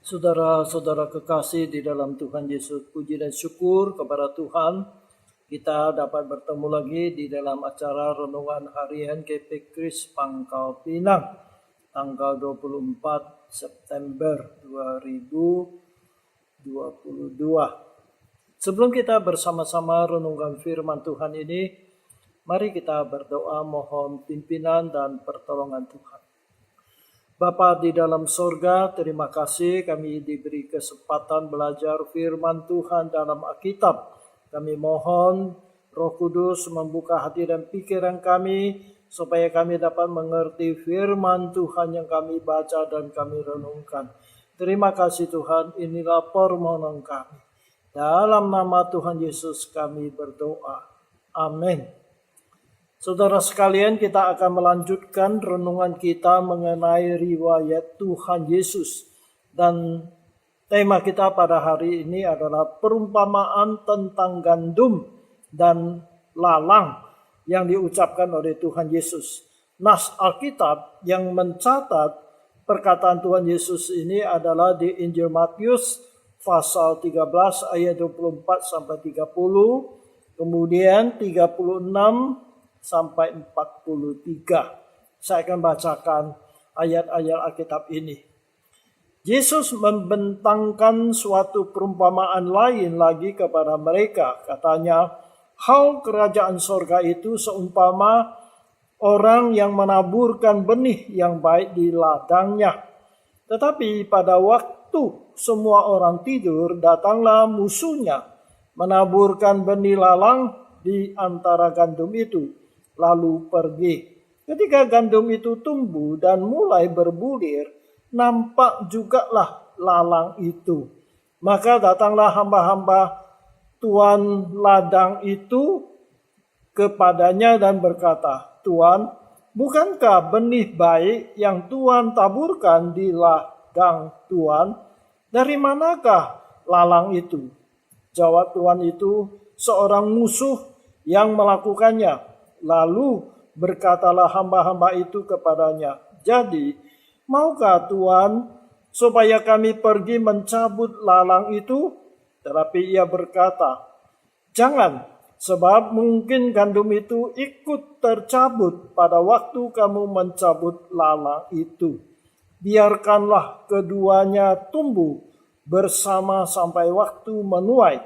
Saudara-saudara kekasih di dalam Tuhan Yesus, puji dan syukur kepada Tuhan. Kita dapat bertemu lagi di dalam acara Renungan Harian GP Kris Pangkal Pinang, tanggal 24 September 2022. Sebelum kita bersama-sama renungkan firman Tuhan ini, mari kita berdoa mohon pimpinan dan pertolongan Tuhan. Bapa di dalam sorga, terima kasih kami diberi kesempatan belajar firman Tuhan dalam Alkitab. Kami mohon Roh Kudus membuka hati dan pikiran kami, supaya kami dapat mengerti firman Tuhan yang kami baca dan kami renungkan. Terima kasih Tuhan, inilah permohonan kami. Dalam nama Tuhan Yesus kami berdoa. Amin. Saudara sekalian, kita akan melanjutkan renungan kita mengenai riwayat Tuhan Yesus. Dan tema kita pada hari ini adalah perumpamaan tentang gandum dan lalang yang diucapkan oleh Tuhan Yesus. Nas Alkitab yang mencatat perkataan Tuhan Yesus ini adalah di Injil Matius pasal 13 ayat 24 sampai 30, kemudian 36 sampai 43. Saya akan bacakan ayat-ayat Alkitab ini. Yesus membentangkan suatu perumpamaan lain lagi kepada mereka. Katanya, hal kerajaan sorga itu seumpama orang yang menaburkan benih yang baik di ladangnya. Tetapi pada waktu semua orang tidur, datanglah musuhnya, menaburkan benih lalang di antara gandum itu, lalu pergi. Ketika gandum itu tumbuh dan mulai berbulir, nampak jugalah lalang itu. Maka datanglah hamba-hamba tuan ladang itu kepadanya dan berkata, Tuan, bukankah benih baik yang Tuan taburkan di ladang Tuan? Dari manakah lalang itu? Jawab tuan itu, seorang musuh yang melakukannya. Lalu berkatalah hamba-hamba itu kepadanya, jadi maukah Tuan supaya kami pergi mencabut lalang itu? Tetapi ia berkata, jangan, sebab mungkin gandum itu ikut tercabut pada waktu kamu mencabut lalang itu. Biarkanlah keduanya tumbuh bersama sampai waktu menuai.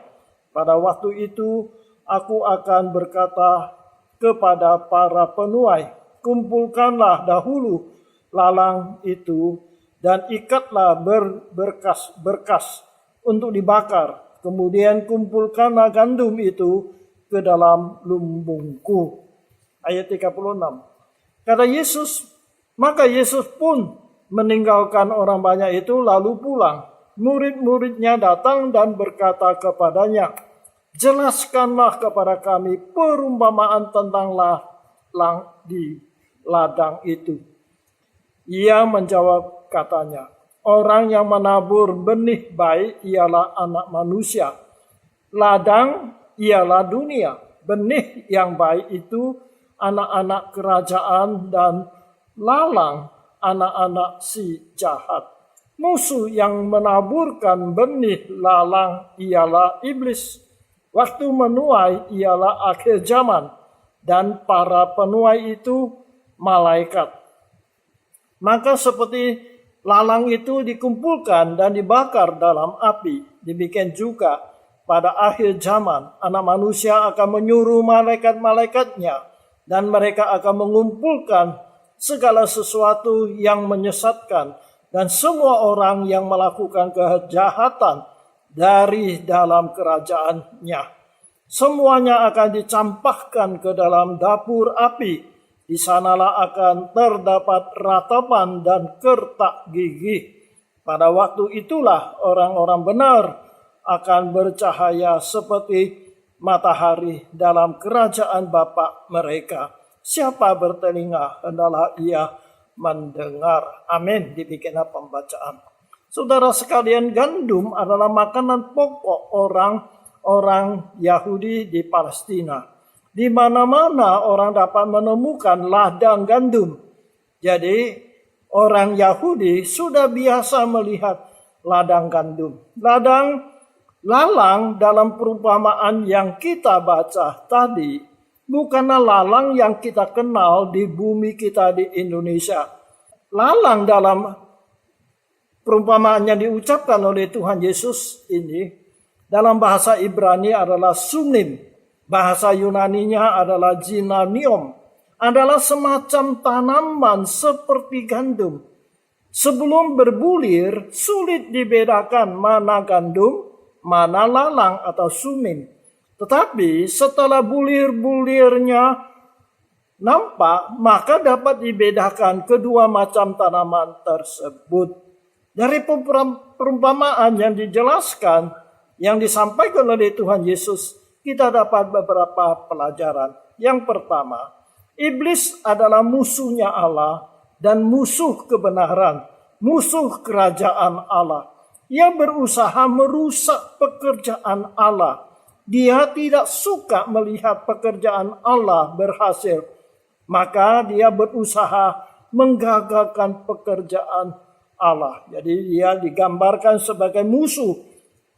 Pada waktu itu aku akan berkata kepada para penuai, kumpulkanlah dahulu lalang itu dan ikatlah berkas-berkas untuk dibakar. Kemudian kumpulkanlah gandum itu ke dalam lumbungku. Ayat 36. Kata Yesus, maka Yesus pun meninggalkan orang banyak itu lalu pulang. Murid-muridnya datang dan berkata kepadanya, jelaskanlah kepada kami perumpamaan tentang lalang di ladang itu. Ia menjawab katanya, orang yang menabur benih baik ialah anak manusia. Ladang ialah dunia. Benih yang baik itu anak-anak kerajaan dan lalang anak-anak si jahat. Musuh yang menaburkan benih lalang ialah iblis. Waktu menuai ialah akhir zaman, dan para penuai itu malaikat. Maka seperti lalang itu dikumpulkan dan dibakar dalam api, demikian juga pada akhir zaman anak manusia akan menyuruh malaikat-malaikatnya, dan mereka akan mengumpulkan segala sesuatu yang menyesatkan dan semua orang yang melakukan kejahatan dari dalam kerajaannya. Semuanya akan dicampakkan ke dalam dapur api. Di sanalah akan terdapat ratapan dan kertak gigi. Pada waktu itulah orang-orang benar akan bercahaya seperti matahari dalam kerajaan Bapa mereka. Siapa bertelinga, hendaklah ia mendengar. Amin. Demikianlah pembacaan. Saudara sekalian, gandum adalah makanan pokok orang Yahudi di Palestina. Di mana-mana orang dapat menemukan ladang gandum. Jadi orang Yahudi sudah biasa melihat ladang gandum. Lalang dalam perumpamaan yang kita baca tadi bukanlah lalang yang kita kenal di bumi kita di Indonesia. Lalang dalam perumpamaan yang diucapkan oleh Tuhan Yesus ini dalam bahasa Ibrani adalah sunim, bahasa Yunaninya adalah zinanium, adalah semacam tanaman seperti gandum. Sebelum berbulir, sulit dibedakan mana gandum, mana lalang atau sunim. Tetapi setelah bulir-bulirnya nampak, maka dapat dibedakan kedua macam tanaman tersebut. Dari perumpamaan yang dijelaskan, yang disampaikan oleh Tuhan Yesus, kita dapat beberapa pelajaran. Yang pertama, iblis adalah musuhnya Allah dan musuh kebenaran, musuh kerajaan Allah. Ia berusaha merusak pekerjaan Allah. Dia tidak suka melihat pekerjaan Allah berhasil. Maka dia berusaha menggagalkan pekerjaan Allah. Jadi dia digambarkan sebagai musuh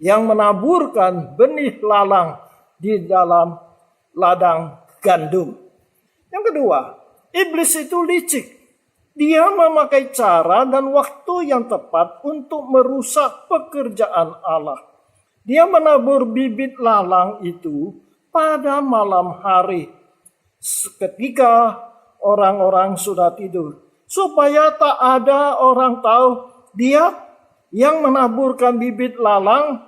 yang menaburkan benih lalang di dalam ladang gandum. Yang kedua, iblis itu licik. Dia memakai cara dan waktu yang tepat untuk merusak pekerjaan Allah. Dia menabur bibit lalang itu pada malam hari, ketika orang-orang sudah tidur, supaya tak ada orang tahu dia yang menaburkan bibit lalang,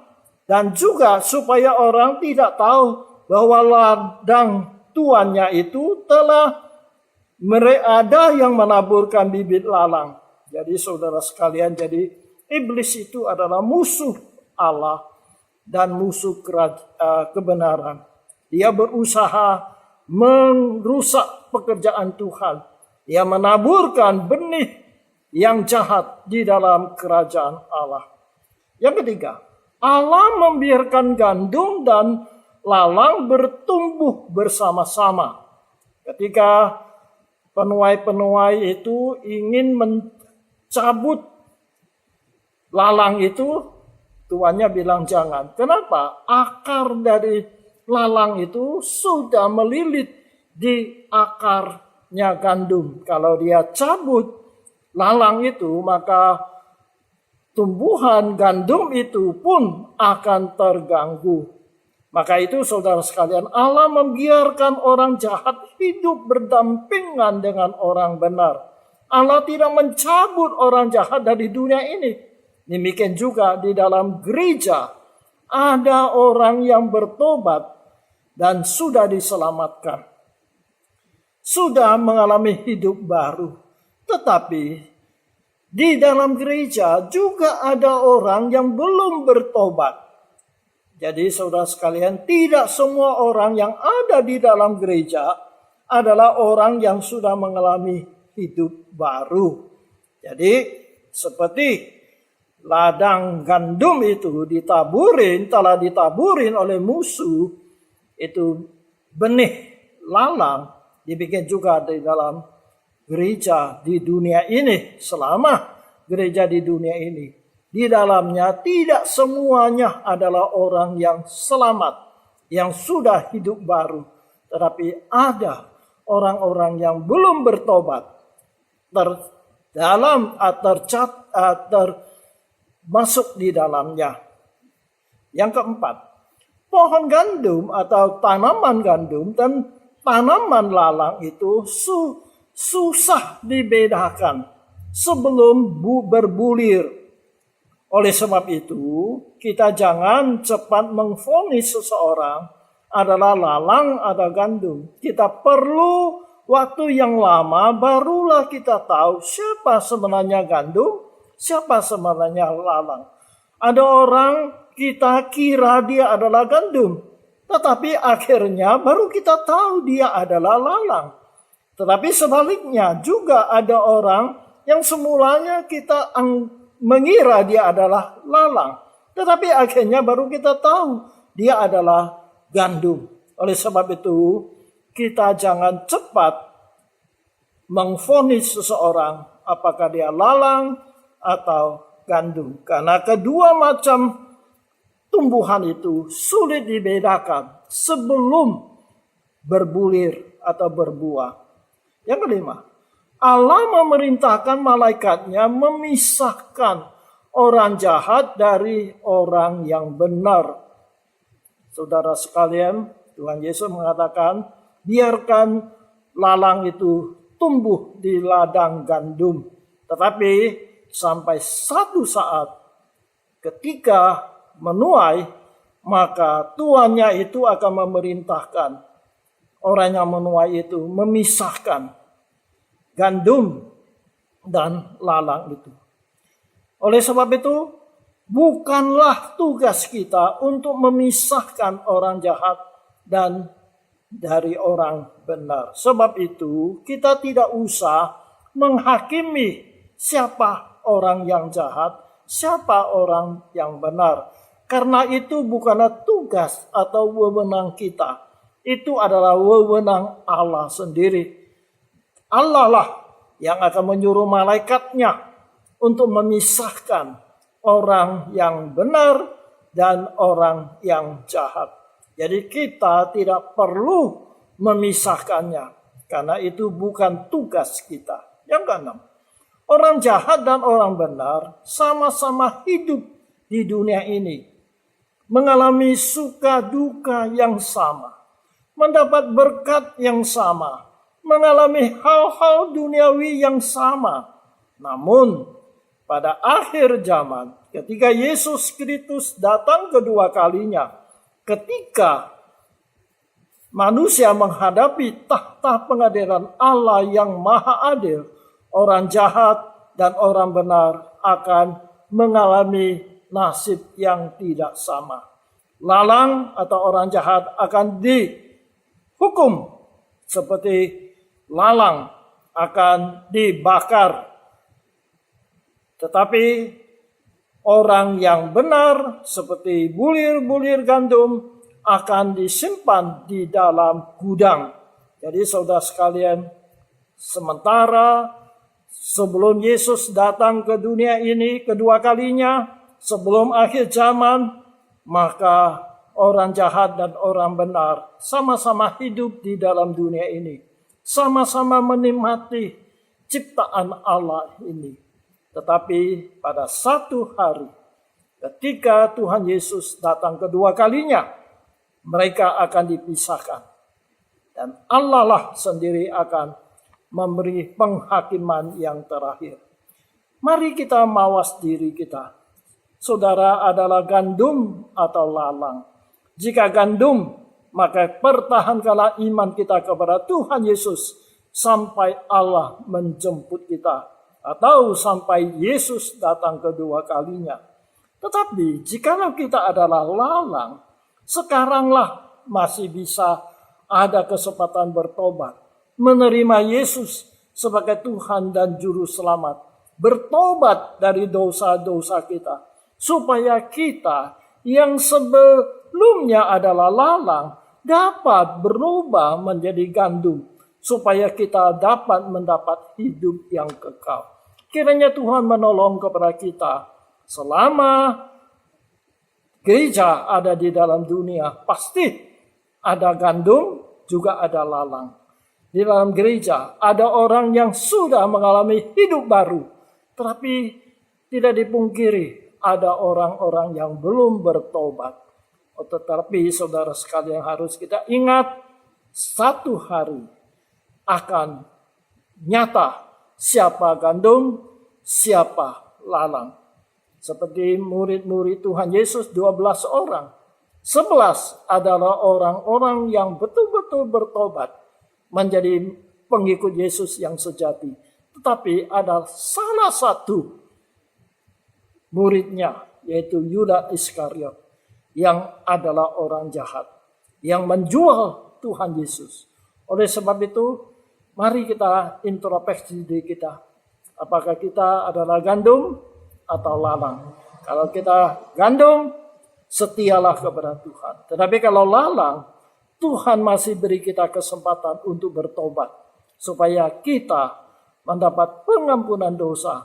dan juga supaya orang tidak tahu bahwa ladang tuannya itu telah ada yang menaburkan bibit lalang. Jadi saudara sekalian, jadi iblis itu adalah musuh Allah dan musuh kebenaran. Dia berusaha merusak pekerjaan Tuhan. Dia menaburkan benih yang jahat di dalam kerajaan Allah. Yang ketiga, Allah membiarkan gandum dan lalang bertumbuh bersama-sama. Ketika penuai-penuai itu ingin mencabut lalang itu, tuannya bilang jangan. Kenapa? Akar dari lalang itu sudah melilit di akarnya gandum. Kalau dia cabut lalang itu, maka tumbuhan gandum itu pun akan terganggu. Maka itu saudara sekalian, Allah membiarkan orang jahat hidup berdampingan dengan orang benar. Allah tidak mencabut orang jahat dari dunia ini. Demikian juga di dalam gereja ada orang yang bertobat dan sudah diselamatkan, sudah mengalami hidup baru. Tetapi di dalam gereja juga ada orang yang belum bertobat. Jadi saudara sekalian, tidak semua orang yang ada di dalam gereja adalah orang yang sudah mengalami hidup baru. Jadi seperti ladang gandum itu telah ditaburin oleh musuh, itu benih lalang dibikin juga di dalam gereja di dunia ini. Selama gereja di dunia ini, di dalamnya tidak semuanya adalah orang yang selamat, yang sudah hidup baru. Tetapi ada orang-orang yang belum bertobat, termasuk di dalamnya. Yang keempat, pohon gandum atau tanaman gandum dan tanaman lalang itu susah dibedakan sebelum berbulir. Oleh sebab itu, kita jangan cepat memvonis seseorang adalah lalang atau gandum. Kita perlu waktu yang lama barulah kita tahu siapa sebenarnya gandum, siapa sebenarnya lalang. Ada orang kita kira dia adalah gandum, tetapi akhirnya baru kita tahu dia adalah lalang. Tetapi sebaliknya juga ada orang yang semulanya kita mengira dia adalah lalang, tetapi akhirnya baru kita tahu dia adalah gandum. Oleh sebab itu, kita jangan cepat memvonis seseorang apakah dia lalang atau gandum. Karena kedua macam tumbuhan itu sulit dibedakan sebelum berbulir atau berbuah. Yang kelima, Allah memerintahkan malaikatnya memisahkan orang jahat dari orang yang benar. Saudara sekalian, Tuhan Yesus mengatakan, biarkan lalang itu tumbuh di ladang gandum. Tetapi sampai satu saat ketika menuai, maka tuannya itu akan memerintahkan orang yang menuai itu memisahkan gandum dan lalang itu. Oleh sebab itu, bukanlah tugas kita untuk memisahkan orang jahat dan dari orang benar. Sebab itu, kita tidak usah menghakimi siapa orang yang jahat, siapa orang yang benar. Karena itu bukanlah tugas atau wewenang kita. Itu adalah wewenang Allah sendiri. Allah lah yang akan menyuruh malaikatnya untuk memisahkan orang yang benar dan orang yang jahat. Jadi kita tidak perlu memisahkannya. Karena itu bukan tugas kita. Yang keenam, orang jahat dan orang benar sama-sama hidup di dunia ini. Mengalami suka duka yang sama. Mendapat berkat yang sama. Mengalami hal-hal duniawi yang sama. Namun pada akhir zaman, ketika Yesus Kristus datang kedua kalinya, ketika manusia menghadapi tahta pengadilan Allah yang maha adil, orang jahat dan orang benar akan mengalami nasib yang tidak sama. Lalang atau orang jahat akan dihukum seperti lalang, akan dibakar. Tetapi orang yang benar seperti bulir-bulir gandum akan disimpan di dalam gudang. Jadi saudara sekalian, sementara sebelum Yesus datang ke dunia ini kedua kalinya, sebelum akhir zaman, maka orang jahat dan orang benar sama-sama hidup di dalam dunia ini. Sama-sama menikmati ciptaan Allah ini. Tetapi pada satu hari, ketika Tuhan Yesus datang kedua kalinya, mereka akan dipisahkan. Dan Allah lah sendiri akan memberi penghakiman yang terakhir. Mari kita mawas diri kita. Saudara adalah gandum atau lalang. Jika gandum, maka pertahankanlah iman kita kepada Tuhan Yesus sampai Allah menjemput kita. Atau sampai Yesus datang kedua kalinya. Tetapi jikalau kita adalah lalang, sekaranglah masih bisa ada kesempatan bertobat. Menerima Yesus sebagai Tuhan dan Juru Selamat. Bertobat dari dosa-dosa kita. Supaya kita yang sebelumnya adalah lalang dapat berubah menjadi gandum. Supaya kita dapat mendapat hidup yang kekal. Kiranya Tuhan menolong kepada kita selama gereja ada di dalam dunia, pasti ada gandum, juga ada lalang. Di dalam gereja ada orang yang sudah mengalami hidup baru, tetapi tidak dipungkiri ada orang-orang yang belum bertobat. Tetapi saudara sekalian harus kita ingat, satu hari akan nyata siapa gandum, siapa lalang. Seperti murid-murid Tuhan Yesus 12 orang. 11 adalah orang-orang yang betul-betul bertobat. Menjadi pengikut Yesus yang sejati. Tetapi ada salah satu muridnya, yaitu Yudas Iskariot. Yang adalah orang jahat. Yang menjual Tuhan Yesus. Oleh sebab itu, mari kita introspeksi diri kita. Apakah kita adalah gandum atau lalang? Kalau kita gandum, setialah kepada Tuhan. Tetapi kalau lalang, Tuhan masih beri kita kesempatan untuk bertobat. Supaya kita mendapat pengampunan dosa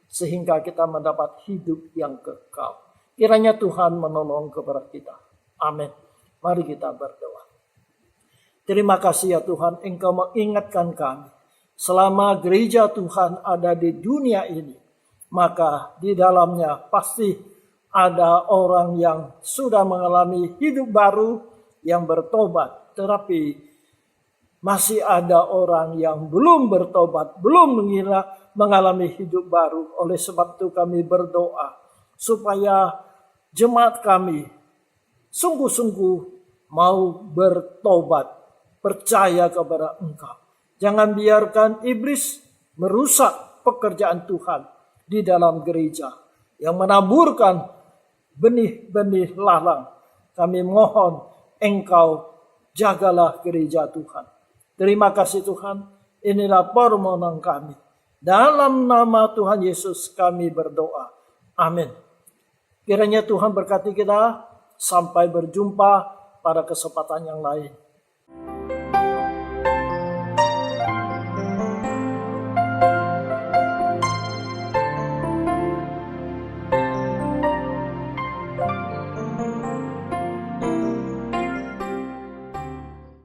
sehingga kita mendapat hidup yang kekal. Kiranya Tuhan menolong kepada kita. Amin. Mari kita berdoa. Terima kasih ya Tuhan, Engkau mengingatkan kami. Selama gereja Tuhan ada di dunia ini, maka di dalamnya pasti ada orang yang sudah mengalami hidup baru yang bertobat. Tetapi masih ada orang yang belum bertobat, belum mengalami hidup baru. Oleh sebab itu kami berdoa supaya jemaat kami sungguh-sungguh mau bertobat, percaya kepada Engkau. Jangan biarkan iblis merusak pekerjaan Tuhan di dalam gereja yang menaburkan benih-benih lalang. Kami mohon Engkau jagalah gereja Tuhan. Terima kasih Tuhan. Inilah permohonan kami. Dalam nama Tuhan Yesus kami berdoa. Amin. Kiranya Tuhan berkati kita. Sampai berjumpa pada kesempatan yang lain.